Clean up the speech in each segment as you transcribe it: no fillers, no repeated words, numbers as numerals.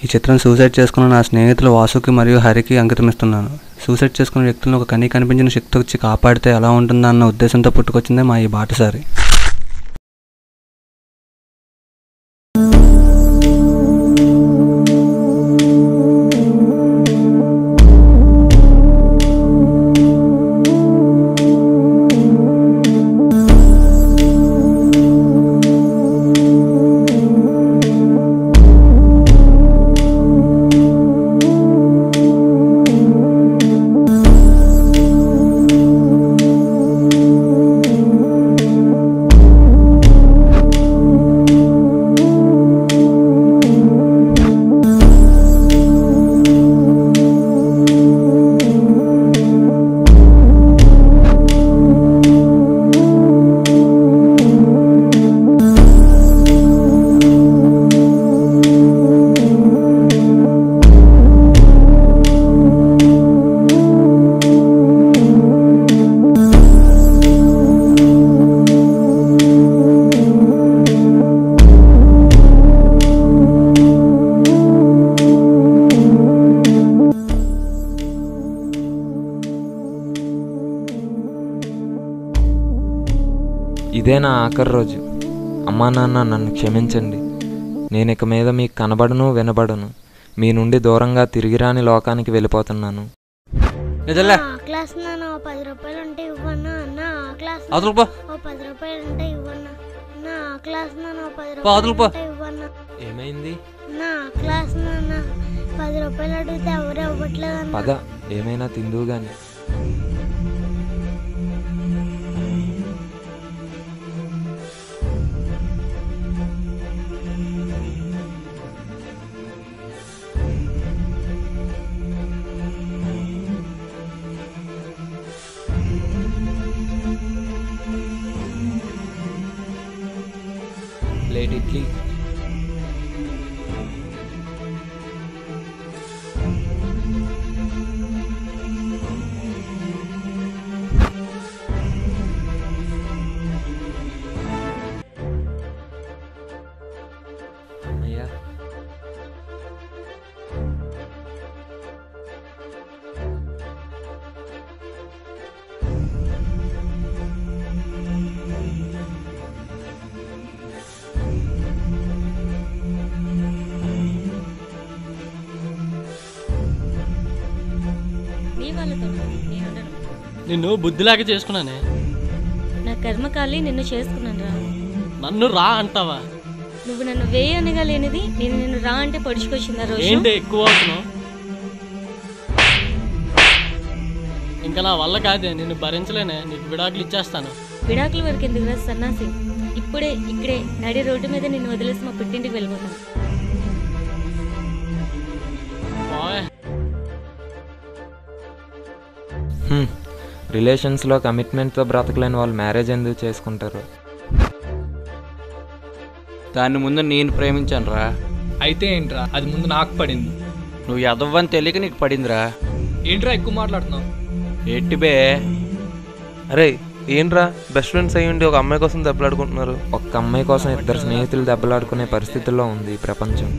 ఈ చిత్రం సూసైడ్ చేసుకున్న నా స్నేహితులు వాసుకి మరియు హరికి అంకితమిస్తున్నాను. సూసైడ్ చేసుకున్న వ్యక్తులను ఒక కనిపించిన శక్తి వచ్చి కాపాడితే ఎలా ఉంటుందా అన్న ఉద్దేశంతో పుట్టుకొచ్చిందే మా ఈ బాటసారి. ఇదే నా ఆఖరి రోజు. అమ్మా నాన్న నన్ను క్షమించండి. నేను ఇక మీద మీకు కనబడను వినబడను. మీ నుండి దూరంగా తిరిగి రాని లోకానికి వెళ్ళిపోతున్నాను. ఏమైంది? పద ఏమైనా తిందువు గాని. ప్లేట్ ఇడ్లీ. అమ్మయ్యా, నిన్ను బుద్ధిలాగా చేసుకున్నానే. నా కర్మకాలి నిన్ను చేసుకున్నాను రా. నన్ను రా అంటావా? నువ్వు నన్ను వేయనగా లేనిది నేను నిన్ను రా అంటే పొడుచుకొచ్చిందా రోజు? ఏంటి ఎక్కువ అవుతున్నావు? ఇంకా నా వల్ల కాదే, నిన్ను భరించలేనే. నీకు విడాకులు ఇచ్చేస్తాను. విడాకుల వరకు ఎందుకు రా సన్నాసి? ఇప్పుడే ఇక్కడే నడి రోడ్డు మీద నిన్ను వదిలేసి మా పుట్టింటికి వెళ్ళిపోతాను. రిలేషన్స్లో కమిట్మెంట్తో బ్రతకలేని వాళ్ళు మ్యారేజ్ ఎందుకు చేసుకుంటారు? దాని ముందు నేను ప్రేమించాను రా. అయితే ఏంట్రా, అది ముందు నాకు పడింది. నువ్వు ఎదవ్వని తెలియక నీకు పడిందిరా. ఏంట్రా ఎక్కువ మాట్లాడుతున్నావు? ఎట్టిబే. అరే ఏంట్రా, బెస్ట్ ఫ్రెండ్స్ అయ్యుండి ఒక అమ్మాయి కోసం దెబ్బలాడుకుంటున్నారు. ఒక్క అమ్మాయి కోసం ఇద్దరు స్నేహితులు దెబ్బలాడుకునే పరిస్థితుల్లో ఉంది ఈ ప్రపంచం.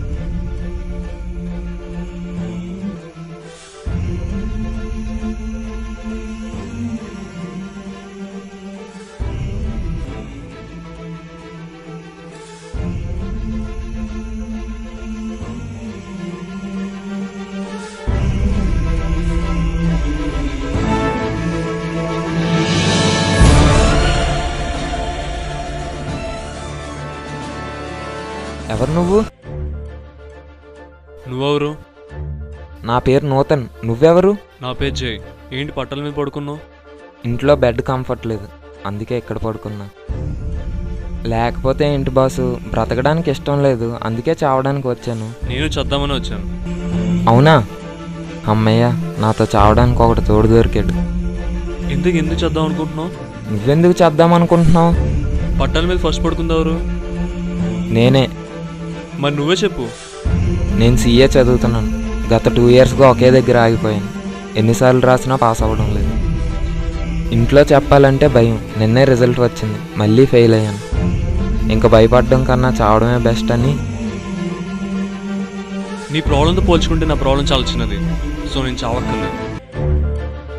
ఎవరు నువ్వు? నువ్వెవరు? నా పేరు నూతన్. నువ్వెవరు? నా పేరు జై. ఏంటి పట్టల మీద పడుకున్నావు? ఇంట్లో బెడ్ కంఫర్ట్ లేదు, అందుకే ఇక్కడ పడుకున్నా. లేకపోతే ఏంటి బాసు, బ్రతకడానికి ఇష్టం లేదు, అందుకే చావడానికి వచ్చాను. నేను చద్దామని వచ్చాను. అవునా? అమ్మయ్య, నాతో చావడానికి ఒకటి తోడు దొరికాడు. ఎందుకు చేద్దాం అనుకుంటున్నావు? నువ్వెందుకు చేద్దాం అనుకుంటున్నావు? పట్టల మీద ఫస్ట్ పడుకుంది ఎవరు? నేనే. మరి నువ్వే చెప్పు. నేను CA చదువుతున్నాను. గత 2 ఇయర్స్గా ఒకే దగ్గర ఆగిపోయాను. ఎన్నిసార్లు రాసినా పాస్ అవ్వడం లేదు. ఇంట్లో చెప్పాలంటే భయం. నిన్నే రిజల్ట్ వచ్చింది, మళ్ళీ ఫెయిల్ అయ్యాను. ఇంకా భయపడడం కన్నా చావడమే బెస్ట్ అని నీ ప్రాబ్లంతో పోల్చుకుంటే నా ప్రాబ్లం చాలా చిన్నది, సో నేను చావక్కర్లేదు.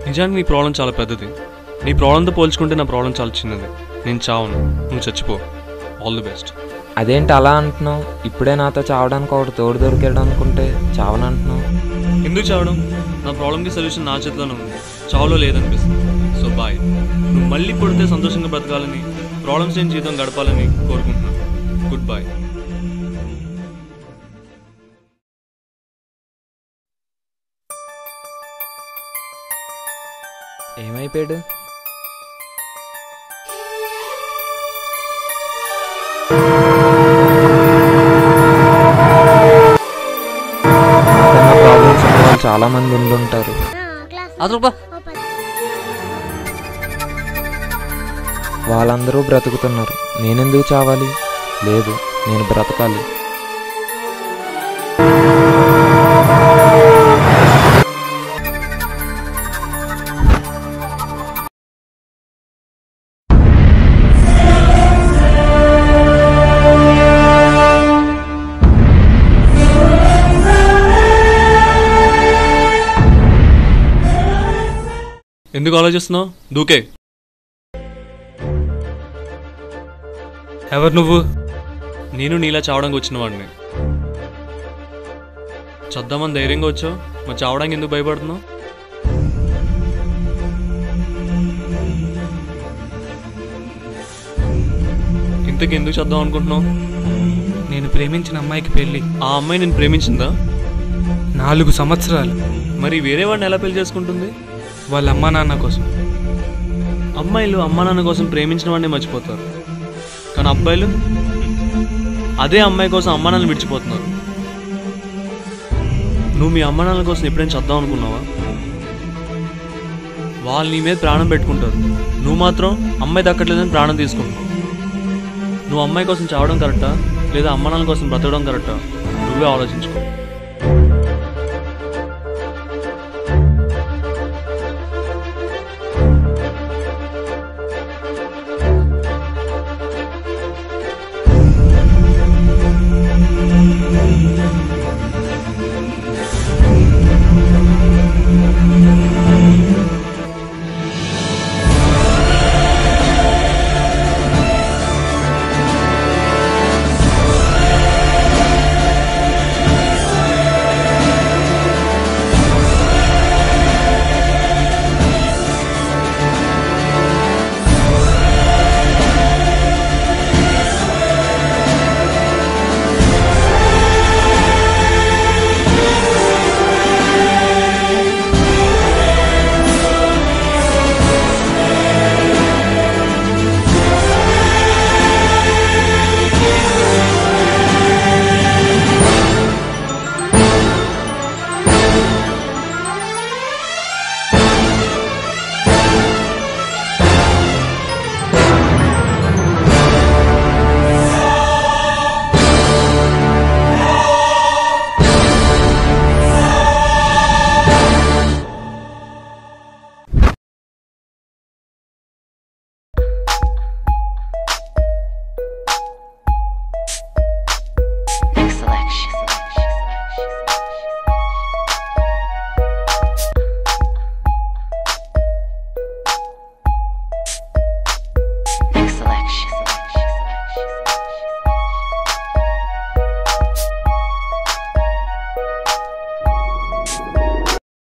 నిజానికి నీ ప్రాబ్లం చాలా పెద్దది. నీ ప్రాబ్లంతో పోల్చుకుంటే నా ప్రాబ్లం చాలా చిన్నది. నేను చావను, నువ్వు చచ్చిపో. All the best. అదేంటి అలా అంటున్నావు? ఇప్పుడే నాతో చావడానికి ఒకటి తోడు దొరికాడు అనుకుంటే చావనంటున్నావు. ఎందుకు చావడం? నా ప్రాబ్లంకి సొల్యూషన్ నా చేతిలోనే ఉంది, చావులో లేదనిపిస్తుంది. So bye. నువ్వు మళ్ళీ పుడితే సంతోషంగా బ్రతకాలని, ప్రాబ్లమ్స్ లేని జీవితం గడపాలని కోరుకుంటున్నాను. Good bye. ఏమైపోయాడు? ప్రాబ్లమ్స్ ఉన్న వాళ్ళు చాలా మంది ఉండుంటారు. వాళ్ళందరూ బ్రతుకుతున్నారు, నేనెందుకు చావాలి? లేదు, నేను బ్రతకాలి. ఎందుకు ఆలోచిస్తున్నావు? దూకే. ఎవరు నువ్వు? నేను నీలా చావడానికి వచ్చిన వాడిని. చద్దామని ధైర్యంగా వచ్చావు, మరి చావడానికి ఎందుకు భయపడుతున్నావు? ఇంతకు ఎందుకు చద్దాం అనుకుంటున్నావు? నేను ప్రేమించిన అమ్మాయికి పెళ్ళి. ఆ అమ్మాయి నేను ప్రేమించిందా? 4 సంవత్సరాలు. మరి వేరే వాడిని ఎలా పెళ్లి చేసుకుంటుంది? వాళ్ళ అమ్మా నాన్న కోసం. అమ్మాయిలు అమ్మా నాన్న కోసం ప్రేమించిన వాడిని మర్చిపోతారు, కానీ అబ్బాయిలు అదే అమ్మాయి కోసం అమ్మా నాన్నలు విడిచిపోతున్నారు. నువ్వు మీ అమ్మా నాన్నల కోసం ఎప్పుడైనా చద్దాం అనుకున్నావా? వాళ్ళు నీ మీద ప్రాణం పెట్టుకుంటారు, నువ్వు మాత్రం అమ్మాయి దక్కట్లేదని ప్రాణం తీసుకుంటావు. నువ్వు అమ్మాయి కోసం చావడం కరెక్టా, లేదా అమ్మా నాన్నల కోసం బ్రతకడం కరెక్టా? నువ్వే ఆలోచించుకో.